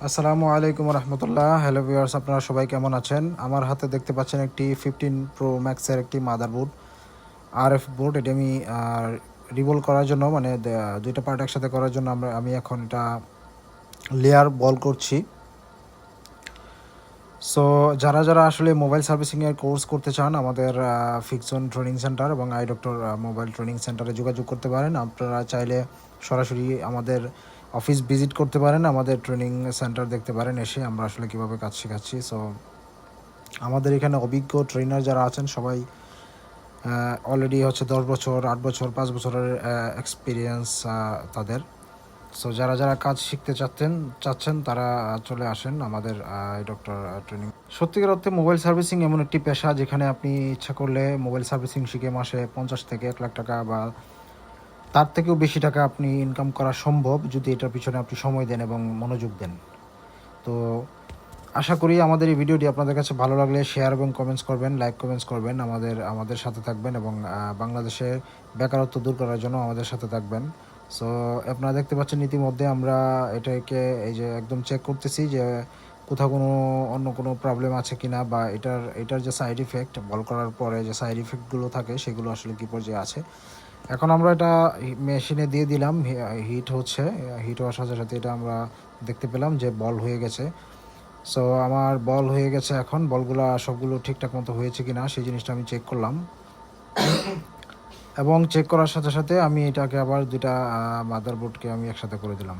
আসসালামু আলাইকুম রহমতুল্লাহ। Hello viewers, আপনারা সবাই কেমন আছেন? আমার হাতে দেখতে পাচ্ছেন একটি 15 প্রো ম্যাক্সের একটি মাদারবোর্ড, আরএফ বোর্ড। এটি আমি রিভল করার জন্য, মানে দুইটা পার্ট একসাথে করার জন্য আমি এখন এটা লেয়ার বল করছি। সো যারা যারা আসলে মোবাইল সার্ভিসিংয়ের কোর্স করতে চান, আমাদের ফিক্সন ট্রেনিং সেন্টার এবং আই ডক্টর মোবাইল ট্রেনিং সেন্টারে যোগাযোগ করতে পারেন। আপনারা চাইলে সরাসরি আমাদের অফিস ভিজিট করতে পারেন, আমাদের ট্রেনিং সেন্টার দেখতে পারেন এসে আমরা আসলে কীভাবে কাজ শেখাচ্ছি। সো আমাদের এখানে অভিজ্ঞ ট্রেনার যারা আছেন সবাই অলরেডি হচ্ছে 10 বছর, 8 বছর, 5 বছরের এক্সপিরিয়েন্স তাদের। সো যারা যারা কাজ শিখতে চাচ্ছেন তারা চলে আসেন আমাদের ডক্টর ট্রেনিং। সত্যিকার অর্থে মোবাইল সার্ভিসিং এমন একটি পেশা যেখানে আপনি ইচ্ছা করলে মোবাইল সার্ভিসিং শিখে মাসে 50 থেকে 1 লাখ টাকা বা তার থেকেও বেশি টাকা আপনি ইনকাম করা সম্ভব, যদি এটার পিছনে আপনি সময় দেন এবং মনোযোগ দেন। তো আশা করি আমাদের এই ভিডিওটি আপনাদের কাছে ভালো লাগলে শেয়ার এবং কমেন্টস করবেন, লাইক কমেন্টস করবেন, আমাদের সাথে থাকবেন এবং বাংলাদেশে বেকারত্ব দূর করার জন্য আমাদের সাথে থাকবেন। সো আপনারা দেখতে পাচ্ছেন ইতিমধ্যে আমরা এটাকে এই যে একদম চেক করতেছি যে কোথাও অন্য কোনো প্রবলেম আছে কিনা, বা এটার যে সাইড ইফেক্ট, বল করার পরে যে সাইড ইফেক্টগুলো থাকে সেগুলো আসলে কী পর্যায়ে আছে। এখন আমরা এটা মেশিনে দিয়ে দিলাম, হিট হচ্ছে। হিট হওয়ার সাথে সাথে এটা আমরা দেখতে পেলাম যে বল হয়ে গেছে। সো আমার বল হয়ে গেছে। এখন বলগুলা সবগুলো ঠিকঠাক মতো হয়েছে কিনা সেই জিনিসটা আমি চেক করলাম, এবং চেক করার সাথে সাথে আমি এটাকে আবার দুইটা মাদারবোর্ডকে আমি একসাথে করে দিলাম।